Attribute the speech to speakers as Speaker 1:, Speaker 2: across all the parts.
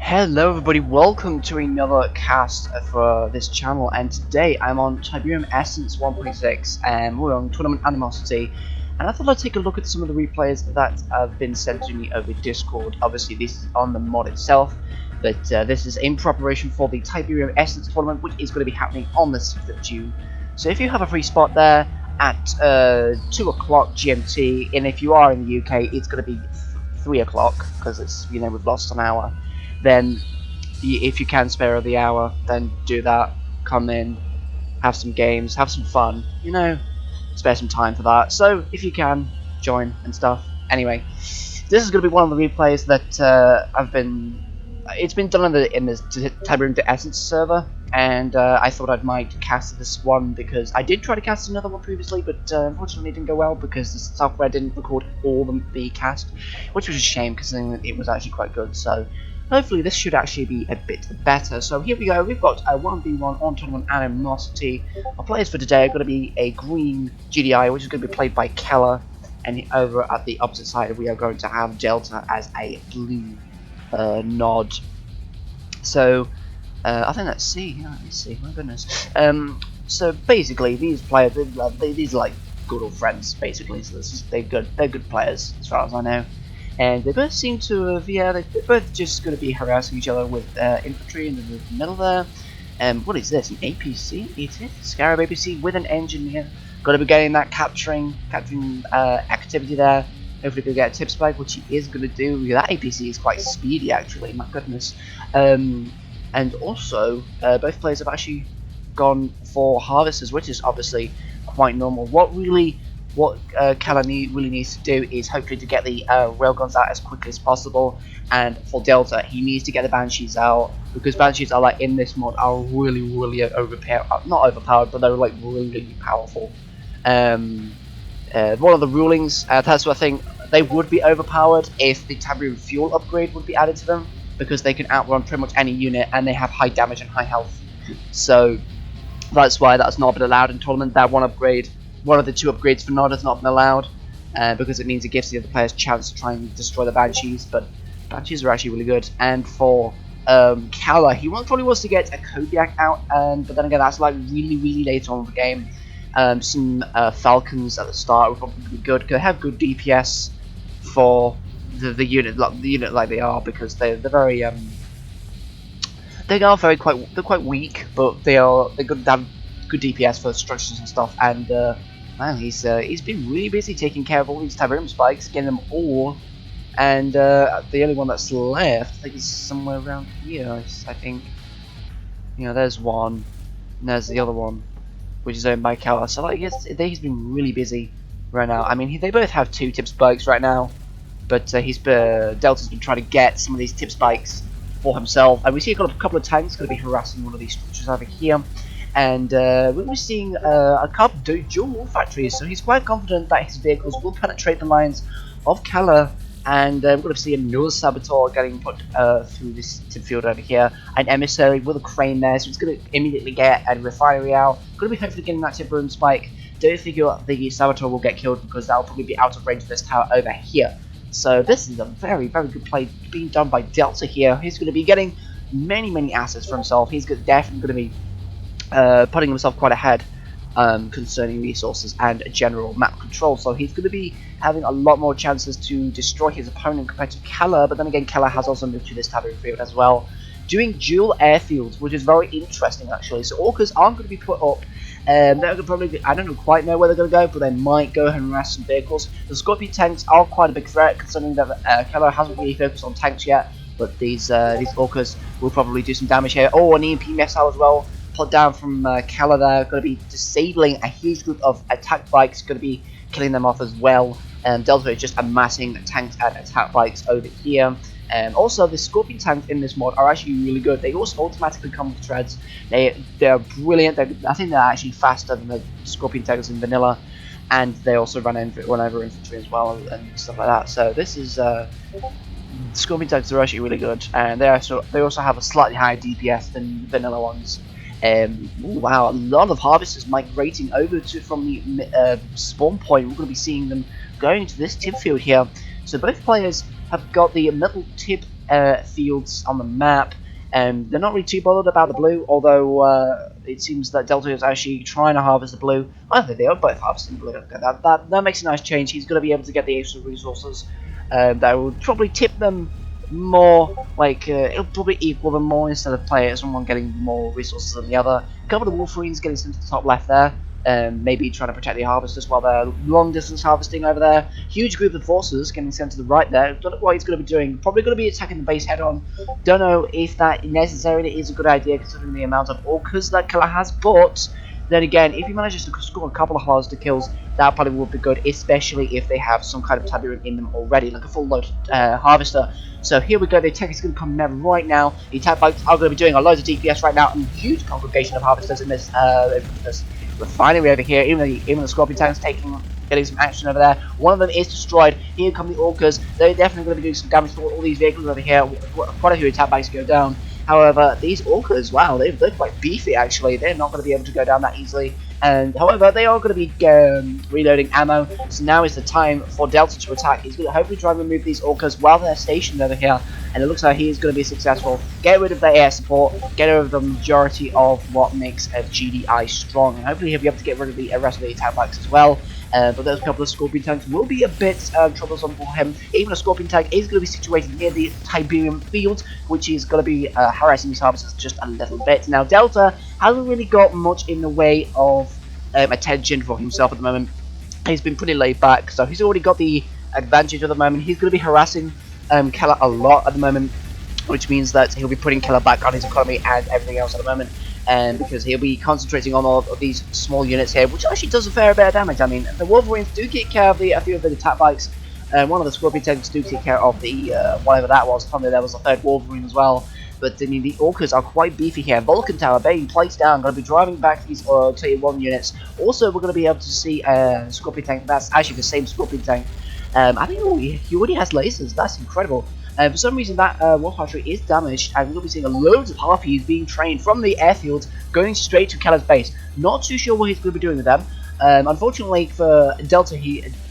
Speaker 1: Hello everybody, welcome to another cast for this channel, and today I'm on Tiberium Essence 1.6 and we're on Tournament Animosity, and I thought I'd take a look at some of the replays that have been sent to me over Discord. Obviously this is on the mod itself, but this is in preparation for the Tiberium Essence tournament, which is going to be happening on the 6th of June. So if you have a free spot there at 2 o'clock GMT, and if you are in the UK it's going to be 3 o'clock, because it's, you know, we've lost an hour. Then if you can spare the hour, then do that. Come in, have some games, have some fun, you know, spare some time for that. So if you can, join and stuff. Anyway, this is going to be one of the replays that it's been done in this Tiberium to Essence server, and I thought I might cast this one because I did try to cast another one previously, but unfortunately it didn't go well because the software didn't record all the cast, which was a shame because it was actually quite good. So hopefully this should actually be a bit better. So here we go, we've got a 1v1 on Tournament Animosity. Our players for today are going to be a green GDI, which is going to be played by Kella, and over at the opposite side we are going to have Delta as a blue nod. So I think that's C. Yeah, let's see. My goodness. So basically, these players, these are like good old friends, basically. So they're good players as far as I know. And they both seem to have, yeah, they're both just going to be harassing each other with infantry in the middle there. What is this? An APC? It is Scarab APC with an engineer. Got to be getting that capturing activity there. Hopefully he'll get a tip spike, which he is going to do. That APC is quite speedy, actually. My goodness. And also, both players have actually gone for harvesters, which is obviously quite normal. What Kella really needs to do is hopefully to get the railguns out as quickly as possible, and for Delta he needs to get the Banshees out, because Banshees are, like, in this mod, are really not overpowered, but they're like really powerful. One of the rulings, that's what I think, they would be overpowered if the Tiberium fuel upgrade would be added to them, because they can outrun pretty much any unit and they have high damage and high health. So that's why that's not been allowed in tournament. That one of the two upgrades for Nod has not been allowed, because it means it gives the other players a chance to try and destroy the Banshees, but Banshees are actually really good. And for Kella, he probably wants to get a Kodiak out, but then again that's like really late on in the game. Some Falcons at the start would probably be good, because they have good DPS for the unit like they are, because they're very they're quite weak, but they're good to have good DPS for structures and stuff. And man, he's been really busy taking care of all these Tiberium spikes, getting them all. And the only one that's left, I think, is somewhere around here. I think, you know, there's one, and there's the other one, which is owned by Kella. So like, he's been really busy right now. I mean, they both have 2 tip spikes right now, but Delta's been trying to get some of these tip spikes for himself. And we see a couple of tanks going to be harassing one of these structures over here. And we're seeing a couple of dual factories, so he's quite confident that his vehicles will penetrate the lines of Kella. And we're going to see another Saboteur getting put through this tip field over here. An Emissary with a crane there, so it's going to immediately get a refinery out. Going to be hopefully getting that Tiberium spike. Don't figure the Saboteur will get killed, because that will probably be out of range of this tower over here. So this is a very good play being done by Delta here. He's going to be getting many assets for himself. He's definitely going to be putting himself quite ahead concerning resources and general map control. So he's going to be having a lot more chances to destroy his opponent compared to Kella. But then again, Kella has also moved to this Tiberium field as well, doing dual airfields, which is very interesting actually. So Orcas aren't going to be put up. They're going to probably, I don't quite know where they're going to go, but they might go and harass some vehicles. The Scorpion tanks are quite a big threat, considering that Kella hasn't really focused on tanks yet. But these Orcas will probably do some damage here. Oh, an EMP missile as well, put down from Kella there. Going to be disabling a huge group of attack bikes. Going to be killing them off as well. Delta is just amassing tanks and attack bikes over here. Also, the Scorpion tanks in this mod are actually really good. They also automatically come with treads. They're brilliant. I think they're actually faster than the Scorpion tanks in vanilla, and they also run over infantry as well and stuff like that. So this is Scorpion tanks are actually really good, and they also have a slightly higher DPS than vanilla ones. Wow, a lot of harvesters migrating over from the spawn point. We're going to be seeing them going to this tip field here. So both players have got the middle tip fields on the map. They're not really too bothered about the blue, although it seems that Delta is actually trying to harvest the blue. I think they are both harvesting blue. Okay, that makes a nice change. He's going to be able to get the extra resources that will probably tip them more, like, it'll probably equal them more instead of someone getting more resources than the other. A couple of Wolverines getting sent to the top left there. Maybe trying to protect the harvesters while they're long distance harvesting over there. Huge group of forces getting sent to the right there. Don't know what he's going to be doing. Probably going to be attacking the base head on. Don't know if that necessarily is a good idea considering the amount of orcas that Kella has, but then again, if he manages to score a couple of harvester kills, that probably would be good, especially if they have some kind of Tiberium in them already, like a full load harvester. So here we go, the attack is going to come in right now. The attack bikes are going to be doing a loads of DPS right now, and a huge congregation of harvesters in this refinery over here. Even the Scorpion tank's getting some action over there. One of them is destroyed. Here come the Orcas. They're definitely going to be doing some damage to all these vehicles over here. Quite a few attack bikes go down. However, these Orcas, wow, they're quite beefy actually. They're not going to be able to go down that easily. And however, they are going to be reloading ammo. So now is the time for Delta to attack. He's going to hopefully try and remove these Orcas while they're stationed over here. And it looks like he is going to be successful. Get rid of the air support. Get rid of the majority of what makes a GDI strong. And hopefully he'll be able to get rid of the rest of the attack bikes as well. But those couple of Scorpion tanks will be a bit troublesome for him. Even a Scorpion tank is going to be situated near the Tiberium field, which is going to be harassing these harvesters just a little bit. Now, Delta hasn't really got much in the way of attention for himself at the moment. He's been pretty laid back, so he's already got the advantage at the moment. He's going to be harassing Kella a lot at the moment, which means that he'll be putting Kella back on his economy and everything else at the moment. Because he'll be concentrating on all of these small units here, which actually does a fair bit of damage. I mean, the Wolverines do take care of a few of the attack bikes, and one of the Scorpion tanks do take care of the whatever that was. Probably there was a third Wolverine as well. But I mean, the Orcas are quite beefy here. Vulcan Tower being placed down, going to be driving back these tier 1 units. Also, we're going to be able to see a Scorpion tank. That's actually the same Scorpion tank. I think he already has lasers. That's incredible. For some reason, that Wolf Archery is damaged, and we'll be seeing loads of Harpies being trained from the airfield going straight to Kella's base. Not too sure what he's going to be doing with them. Unfortunately for Delta,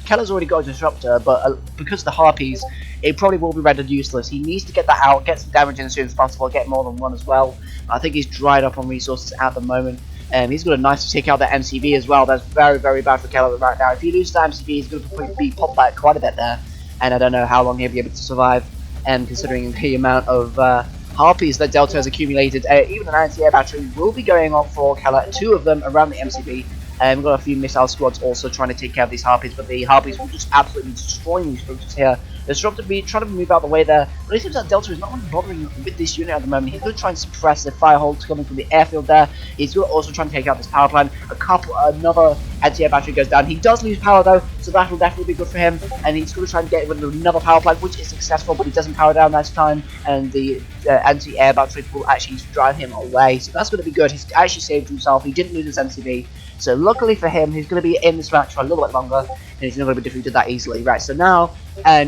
Speaker 1: Kella's already got a Disruptor, but because of the Harpies, it probably will be rendered useless. He needs to get that out, get some damage in as soon as possible, get more than one as well. I think he's dried up on resources at the moment. He's got a knife to take out that MCV as well. That's very, very bad for Kella right now. If he loses that MCV, he's going to be popped back quite a bit there. And I don't know how long he'll be able to survive. Considering the amount of Harpies that Delta has accumulated, even an anti-air battery will be going off for Kella, 2 of them around the MCB. We've got a few missile squads also trying to take care of these Harpies, but the Harpies will just absolutely destroy these structures here. The Disruptor be trying to move out the way there, but it seems that Delta is not really bothering with this unit at the moment. He's going to try and suppress the fire holes coming from the airfield there. He's going to also try and take out this power plant. Another anti-air battery goes down. He does lose power though, so that will definitely be good for him. And he's going to try and get rid of another power plant, which is successful, but he doesn't power down that time. And the anti-air battery will actually drive him away. So that's going to be good. He's actually saved himself. He didn't lose his MCV. So luckily for him, he's going to be in this match for a little bit longer, and he's not going to be defeated that easily. Right, so now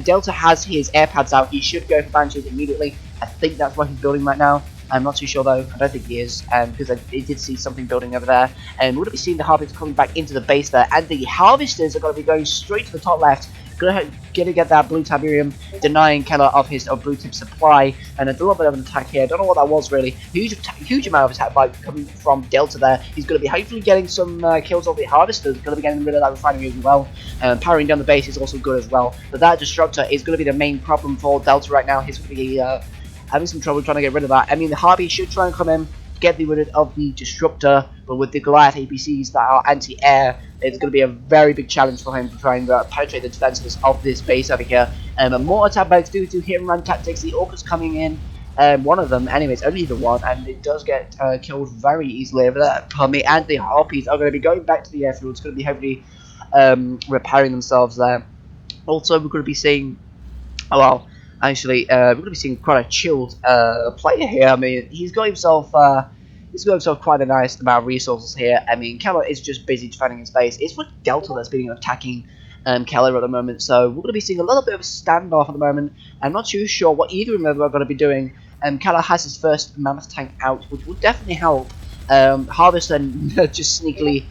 Speaker 1: Delta has his air pads out. He should go for Banshees immediately. I think that's what he's building right now. I'm not too sure though. I don't think he is, because I did see something building over there. And we're going to be seeing the Harpies coming back into the base there, and the Harvesters are going to be going straight to the top left. Going to get that blue Tiberium, denying Kella of his blue tip supply, and a little bit of an attack here. I don't know what that was really. Huge amount of attack by coming from Delta there. He's going to be hopefully getting some kills on the Harvesters. Going to be getting rid of that refinery as well. Powering down the base is also good as well. But that Disruptor is going to be the main problem for Delta right now. He's going to be having some trouble trying to get rid of that. I mean, the Harpy should try and come in, get rid of the Disruptor, but with the Goliath APCs that are anti-air, it's going to be a very big challenge for him to try and penetrate the defenses of this base over here. More attack bikes do hit and run tactics. The Orcas coming in, one of them, anyways, only the one, and it does get killed very easily over there. And the Harpies are going to be going back to the airfield. It's going to be heavily repairing themselves there. Also, we're going to be seeing, we're going to be seeing quite a chilled player here. I mean, he's got himself quite a nice amount of resources here. I mean, Kella is just busy defending his base. It's with Delta that's been attacking Kella at the moment, so we're going to be seeing a little bit of a standoff at the moment. I'm not too sure what either of them are going to be doing. Kella has his first Mammoth tank out, which will definitely help. Harvester just sneakily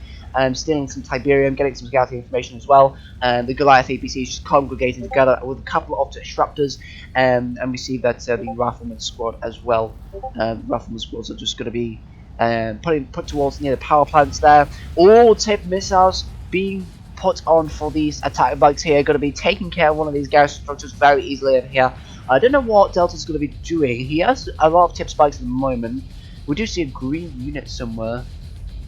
Speaker 1: stealing some Tiberium, getting some scouting information as well. The Goliath APCs just congregating together with a couple of disruptors, and we see that the Rifleman squad as well. Rifleman squads are just going to be put towards near the power plants there. All tip missiles being put on for these attack bugs here. Going to be taking care of one of these garrison structures very easily over here. I don't know what Delta's going to be doing. He has a lot of tip spikes at the moment. We do see a green unit somewhere.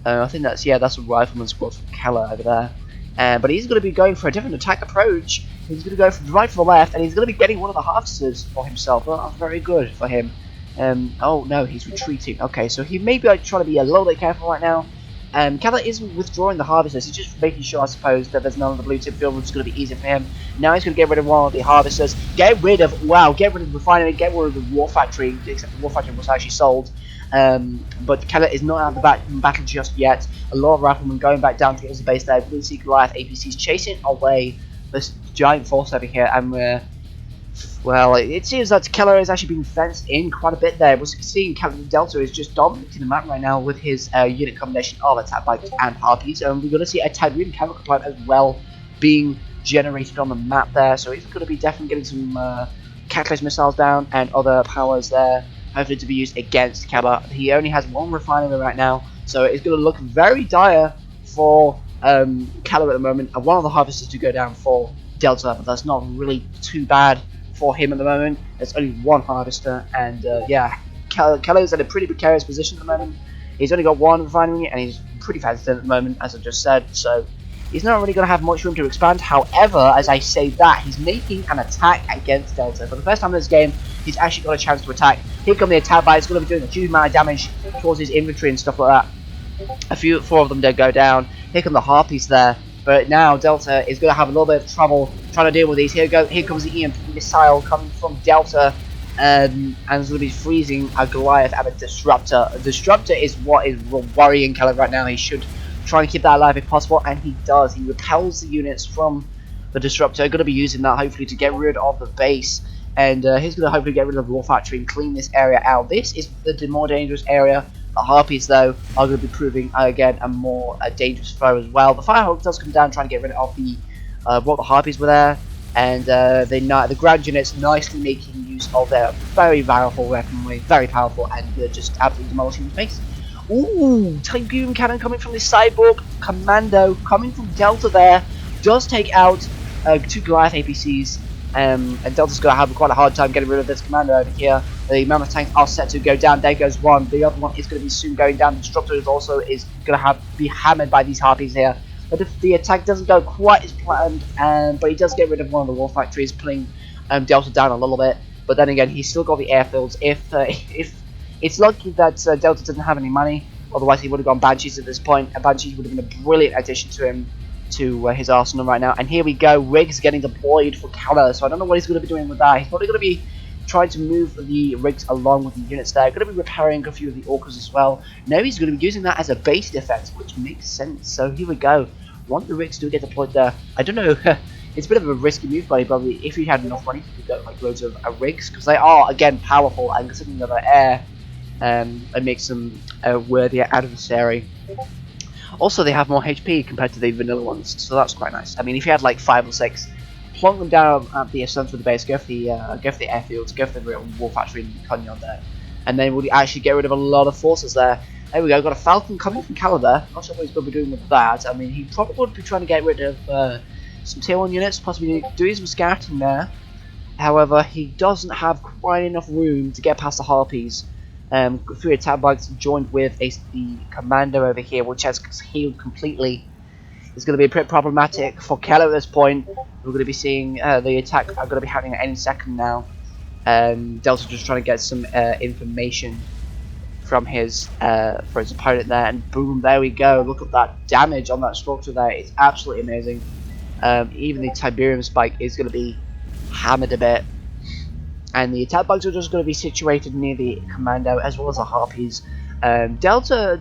Speaker 1: I think that's a Rifleman squad from Kella over there. But he's going to be going for a different attack approach. He's going to go from the right to the left, and he's going to be getting one of the harvesters for himself. Well, that's very good for him. Oh no, he's retreating. Okay, so he may be trying to be a little bit careful right now. Kella isn't withdrawing the harvesters, he's just making sure, I suppose, that there's none of the blue tip field, which is going to be easy for him. Now he's going to get rid of one of the harvesters, get rid of the refinery, get rid of the war factory, except the war factory was actually sold. But Kella is not out of the battle just yet. A lot of riflemen going back down towards the base there. We see Goliath APCs chasing away this giant force over here, and well, it seems that Kella is actually being fenced in quite a bit there. We're seeing Delta is just dominating the map right now with his unit combination of attack bikes and harpies. And we're going to see a Tiberium chemical plant as well being generated on the map there. So he's going to be definitely getting some catalyst missiles down and other powers there, hopefully to be used against Kella. He only has one refinery right now, so it's going to look very dire for Kella at the moment. And one of the harvesters to go down for Delta, but that's not really too bad for him at the moment. There's only one harvester, and yeah, Kella's in a pretty precarious position at the moment. He's only got one refinery, and he's pretty fenced in at the moment, as I just said, so he's not really going to have much room to expand. However, as I say that, he's making an attack against Delta. For the first time in this game, he's actually got a chance to attack. Here come the attack bikes, going to be doing a huge amount of damage towards his infantry and stuff like that. Four of them did go down. Here come the harpies there. But now Delta is going to have a little bit of trouble trying to deal with these. Here comes the EMP missile coming from Delta, and it's going to be freezing a Goliath and a Disruptor. A Disruptor is what is worrying Kella right now. He should try and keep that alive if possible, and he does. He repels the units from the Disruptor. Going to be using that hopefully to get rid of the base, and he's going to hopefully get rid of the War Factory and clean this area out. This is the more dangerous area. The Harpies, though, are going to be proving, again, a more dangerous foe as well. The Firehawk does come down trying to get rid of the what the Harpies were there, and the ground units nicely making use of their very powerful weaponry, very powerful, and just absolutely demolishing the base. Ooh, Tiberium cannon coming from the Cyborg Commando, coming from Delta there, does take out 2 Goliath APCs. And Delta's going to have quite a hard time getting rid of this commando over here. The Mammoth tanks are set to go down. There goes one. The other one is going to be soon going down. The Disruptor is also going to be hammered by these harpies here. But if the attack doesn't go quite as planned, but he does get rid of one of the war factories, pulling Delta down a little bit. But then again, he's still got the airfields. If it's lucky that Delta doesn't have any money, otherwise he would have gone Banshees at this point. And Banshees would have been a brilliant addition to him, to his arsenal right now. And here we go, rigs getting deployed for Kella, so I don't know what he's going to be doing with that. He's probably going to be trying to move the rigs along with the units there. Going to be repairing a few of the orcas as well. Now he's going to be using that as a base defense, which makes sense. So here we go. One of the rigs do get deployed there. I don't know, it's a bit of a risky move, but probably if he had enough money, he could get like loads of rigs, because they are, again, powerful, and considering that they're air, it makes them a worthier adversary. Also, they have more HP compared to the vanilla ones, so that's quite nice. I mean, if you had like 5 or 6, plonk them down at the center of the base, go for the airfields, go for the real war factory and Cunyon there, and then we'll actually get rid of a lot of forces there. There we go, got a Falcon coming from Kella there. Not sure what he's going to be doing with that. I mean, he probably would be trying to get rid of some tier 1 units, possibly doing some scouting there. However, he doesn't have quite enough room to get past the Harpies. 3 attack bikes joined with the Commando over here, which has healed completely. It's going to be a bit problematic for Kella at this point. We're going to be seeing the attack are going to be happening at any second now. Delta just trying to get some information from his for his opponent there, and boom, there we go. Look at that damage on that structure there. It's absolutely amazing. Even the Tiberium spike is going to be hammered a bit. And the attack bugs are just going to be situated near the Commando as well as the Harpies. Delta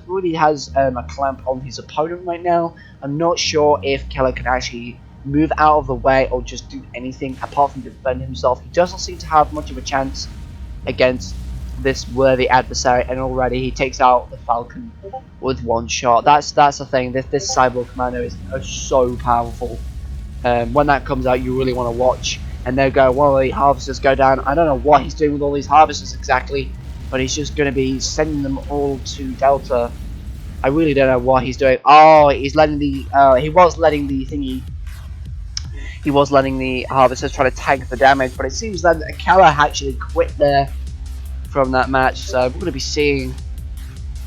Speaker 1: really has a clamp on his opponent right now. I'm not sure if Kella can actually move out of the way or just do anything apart from defend himself. He doesn't seem to have much of a chance against this worthy adversary, and already he takes out the Falcon with one shot. That's the thing. This Cyborg Commando is so powerful. When that comes out, you really want to watch. And they'll go, well, the harvesters go down. I don't know what he's doing with all these harvesters exactly, but he's just going to be sending them all to Delta. I really don't know what he's doing. Oh, he's letting the he was letting the thingy. He was letting the harvesters try to tank the damage, but it seems that Kella actually quit there from that match. So we're going to be seeing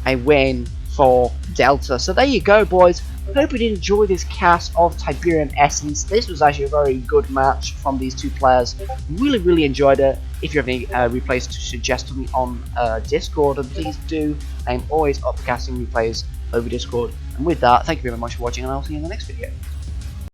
Speaker 1: a win for Delta. So there you go, boys. Hope you did enjoy this cast of Tiberium Essence. This was actually a very good match from these two players. Really enjoyed it. If you have any replays to suggest to me on Discord, then please do. I'm always up for casting replays over Discord. And with that, thank you very much for watching, and I'll see you in the next video.